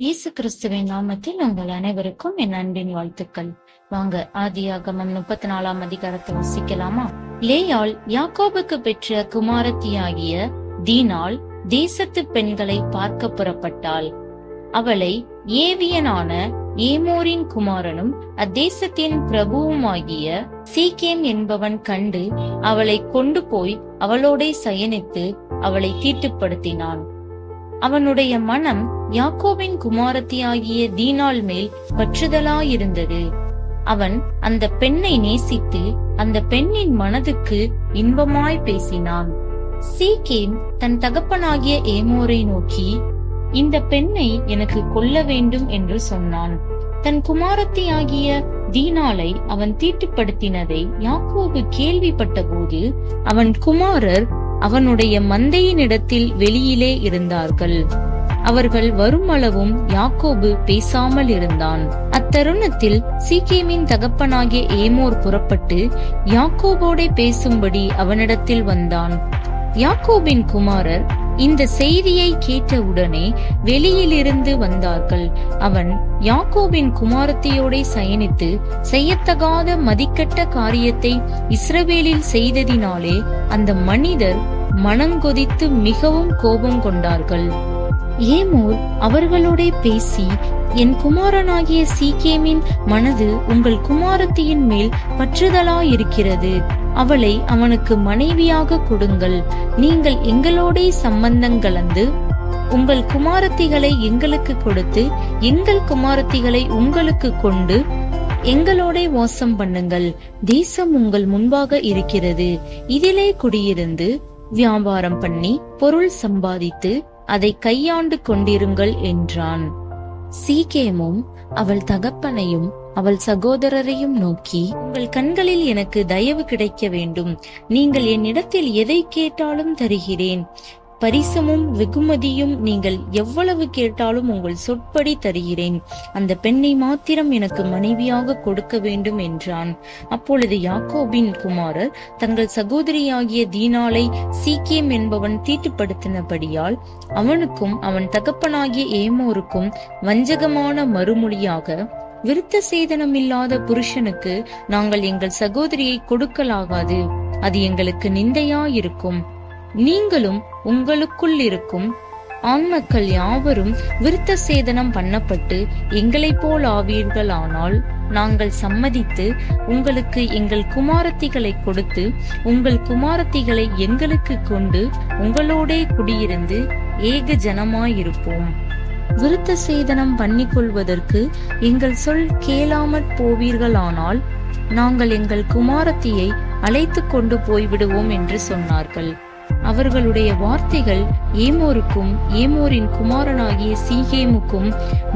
இயேசு கிறிஸ்துவின் நாமத்தில் உங்கள் அனைவருக்கும் என் அன்பின் வாழ்த்துக்கள். வாங்க ஆதியாகமம் 34ஆம் அதிகாரத்தை வாசிக்கலாமா? லேயாள் யாக்கோபுக்கு பெற்ற குமாரத்தியாகிய தீனாள் தேசத்து பெண்களை பார்க்க புறப்பட்டாள். அவளை ஏவியனான ஏமோரின் குமாரனும் அத்தேசத்தின் பிரபுவுமாகிய சீகேம் என்பவன் கண்டு அவளை கொண்டு போய் அவளோடே சயனித்து அவளை தீட்டுப்படுத்தினான். அவனுடைய மனம் யாக்கோபின் குமாரத்தியாகிய தீனாள் மேல் பற்றுதலாயிருந்தது. அவன் அந்த பெண்ணை நேசித்து அந்த பெண்ணின் மனதுக்கு இன்பமாய் பேசினான். சீகேம் தன் தகப்பனாகிய ஏமோரை நோக்கி, இந்த பெண்ணை எனக்கு கொல்ல வேண்டும் என்று சொன்னான். தன் குமாரத்தியாகிய தீனாளை அவன் தீட்டுப்படுத்தினதை யாக்கோபு கேள்விப்பட்ட போது அவன் குமாரர் அவனுடைய மந்தையினிடத்தில் வெளியிலே இருந்தார்கள். அவர்கள் வருமளவும் யாக்கோபு பேசாமல் இருந்தான். அத்தருணத்தில் சீகேமின் தகப்பனாகிய ஏமோர் புறப்பட்டு யாக்கோபோடே பேசும்படி அவனிடத்தில் வந்தான். யாக்கோபின் குமாரர் இந்த செய்தியை கேட்டவுடனே வெளியிலிருந்து வந்தார்கள். அவன் யாக்கோபின் குமாரத்தியோடே சயனித்து செய்யத்தகாத மதிக்கட்ட காரியத்தை இஸ்ரவேலில் செய்ததினாலே அந்த மனிதர் மனங்கொதித்து மிகவும் கோபம் கொண்டார்கள். ஏமோர் அவர்களோடே பேசி, என் குமாரனாகிய சீகேமின் மனது உங்கள் குமாரத்தியின் மேல் பற்றுதலாயிருக்கிறது. அவளை அவனுக்கு மனைவியாக கொடுங்கள். நீங்கள் எங்களோடே சம்பந்தங்கலந்து உங்கள் குமாரத்திகளை எங்களுக்கு கொடுத்து எங்கள் குமாரத்திகளை உங்களுக்கு கொண்டு எங்களோட வாசம் பண்ணுங்கள். தேசம் உங்கள் முன்பாக இருக்கிறது. இதிலே குடியிருந்து வியாபாரம் பண்ணி பொருள் சம்பாதித்து அதை கையாண்டு கொண்டிருங்கள் என்றான். சீகேமும் அவள் தகப்பனையும் அவள் சகோதரரையும் நோக்கி, உங்கள் கண்களில் எனக்கு தயவு கிடைக்க வேண்டும். நீங்கள் என்னிடத்தில் எதை கேட்டாலும் தருகிறேன். பரிசமும் வெகுமதியும் நீங்கள் எவ்வளவு கேட்டாலும் உங்கள் சொற்படி தருகிறேன். அந்த பெண்ணை மாத்திரம் எனக்கு மனைவியாக கொடுக்க வேண்டும் என்றான். அப்பொழுது யாக்கோபின் குமாரர் தங்கள் சகோதரியாகிய தீனாளை சீகேம் என்பவன் தீட்டுப்படுத்தினபடியால் அவனுக்கும் அவன் தகப்பனாகிய ஏமோருக்கும் வஞ்சகமான மறுமொழியாக, விருத்த சேதனமில்லாத புருஷனுக்கு நாங்கள் எங்கள் சகோதரியை கொடுக்கலாகாது. அது எங்களுக்கு நிந்தையாயிருக்கும். நீங்களும் உங்களுக்குள் இருக்கும் ஆண்மக்கள் யாவரும் விருத்த சேதனம் பண்ணப்பட்டு எங்களை போல் ஆவீர்களானால் நாங்கள் சம்மதித்து உங்களுக்கு எங்கள் குமாரத்திகளை கொடுத்து உங்கள் குமாரத்திகளை எங்களுக்கு கொண்டு உங்களோடே குடியிருந்து ஏக ஜனமாயிருப்போம். விருத்த சேதனம் பண்ணிக்கொள்வதற்கு எங்கள் சொல் கேளாமற் போவீர்களானால் நாங்கள் எங்கள் குமாரத்தியை அழைத்து கொண்டு போய்விடுவோம் என்று சொன்னார்கள். அவர்களுடைய வார்த்தைகள் ஏமோருக்கும் ஏமோரின் குமாரனாகிய சீகேமுக்கும்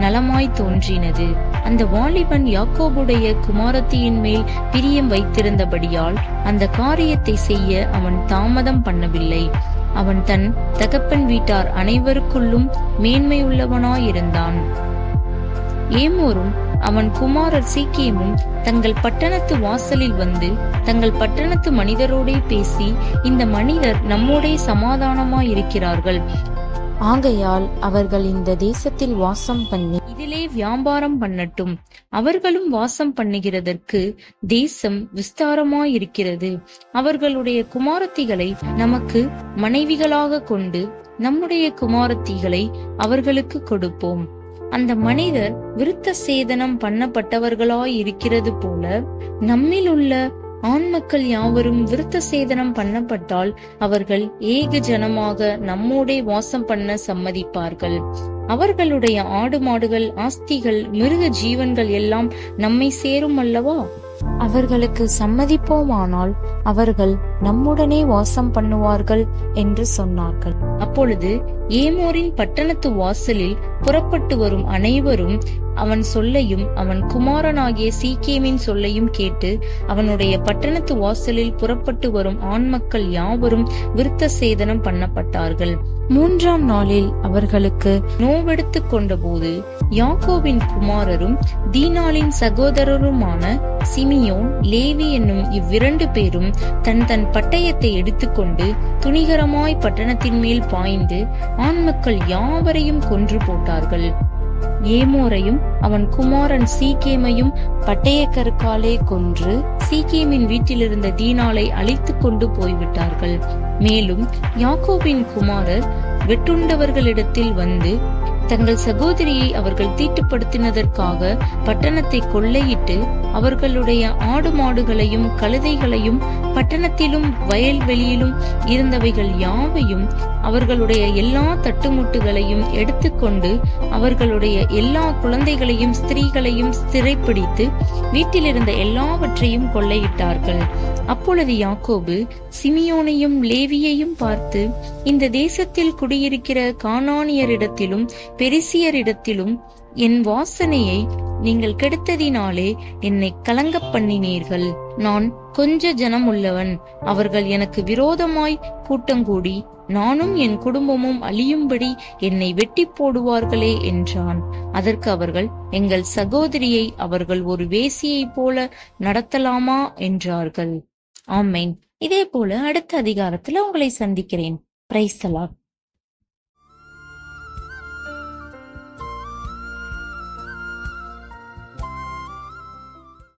நலமாய் தோன்றினது. அந்த வாலிபன் யாக்கோபுடைய குமாரத்தியின் மேல் பிரியம் வைத்திருந்தபடியால் அந்த காரியத்தை செய்ய அவன் தாமதம் பண்ணவில்லை. அவன் தன் தகப்பன் வீட்டார் அனைவருக்குள்ளும் மேன்மையுள்ளவனாயிருந்தான். ஏமோரும் அவன் குமாரர் சீகேமும் தங்கள் பட்டணத்து வாசலில் வந்து தங்கள் பட்டணத்து மனிதரோடே பேசி, இந்த மனிதர் நம்மோடே சமாதானமாயிருக்கிறார்கள். ஆகையால் அவர்கள் இந்த தேசத்தில் வாசம் பண்ணி இதிலே வியாபாரம் பண்ணட்டும். அவர்களும் வாசம் பண்ணுகிறதற்கு தேசம் விஸ்தாரமாயிருக்கிறது. அவர்களுடைய குமாரத்திகளை நமக்கு மனைவிகளாக கொண்டு நம்முடைய குமாரத்திகளை அவர்களுக்கு கொடுப்போம். அந்த மனிதர் விருத்த சேதனம் பண்ணப்பட்டவர்களாயிருக்கிறது போல நம்மில் உள்ள ஆண்மக்கள் யாவரும் விருத்த சேதனம் பண்ணப்பட்டால் அவர்கள் ஏக ஜனமாக நம்மோடே வாசம் பண்ண சம்மதிப்பார்கள். அவர்களுடைய ஆடு மாடுகள் ஆஸ்திகள் மிருக ஜீவன்கள் எல்லாம் நம்மை சேரும் அல்லவா? அவர்களுக்கு சம்மதிப்போமானால் அவர்கள் நம்முடனே வாசம் பண்ணுவார்கள் என்று சொன்னார்கள். அப்பொழுது ஏமோரின் பட்டணத்து வாசலில் புறப்பட்டு வரும் அனைவரும் அவன் சொல்லையும் அவன் குமாரனாகிய சீகேமின் சொல்லையும் கேட்டு அவனுடைய பட்டணத்து வாசலில் புறப்பட்டு வரும் ஆண்மக்கள் யாவரும் விருத்த சேதனம் பண்ணப்பட்டார்கள். 3ஆம் நாளில் அவர்களுக்கு நோவெடுத்து கொண்ட போது யாக்கோபின் குமாரரும் தீனாளின் சகோதரருமான சிமியோன் லேவி என்னும் இவ்விரண்டு பேரும் தன் தன் பட்டயத்தை எடுத்துக்கொண்டு துணிகரமாய் பட்டணத்தின் மேல் பாய்ந்து ஆண்மக்கள் யாவரையும் கொன்று போட்டார்கள். ஏமோரையும் அவன் குமாரன் சீகேமையும் பட்டயக்கருக்காலே கொன்று சீகேமின் வீட்டிலிருந்த தீனாளை அழித்து கொண்டு போய்விட்டார்கள். மேலும் யாக்கோபின் குமாரர் வெட்டுண்டவர்களிடத்தில் வந்து தங்கள் சகோதரியை அவர்கள் தீட்டுப்படுத்தினதற்காக பட்டணத்தை கொள்ளையிட்டு அவர்களுடைய ஆடு மாடுகளையும் கழுதைகளையும் பட்டணத்திலும் வயல்வெளியிலும் இருந்தவைகள் யாவையும் அவர்களுடைய எல்லா தட்டுமுட்டுகளையும் எடுத்துக்கொண்டு அவர்களுடைய எல்லா குழந்தைகளையும் ஸ்திரீகளையும் சிறைப்பிடித்து வீட்டிலிருந்த எல்லாவற்றையும் கொள்ளையிட்டார்கள். அப்பொழுது யாக்கோபு சிமியோனையும் லேவியையும் பார்த்து, இந்த தேசத்தில் குடியிருக்கிற கானானியரிடத்திலும் பெரிசியரிடத்திலும் என் வாசனையை நீங்கள் கெடுத்ததினாலே என்னை கலங்க பண்ணினீர்கள். நான் கொஞ்ச ஜனம் உள்ளவன், அவர்கள் எனக்கு விரோதமாய் கூட்டங்கூடி நானும் என் குடும்பமும் அழியும்படி என்னை வெட்டி போடுவார்களே என்றான். அதற்கு அவர்கள், எங்கள் சகோதரியை அவர்கள் ஒரு வேசியைப் போல நடத்தலாமா என்றார்கள். ஆமென். இதே போல அடுத்த அதிகாரத்துல உங்களை சந்திக்கிறேன். Praise the Lord.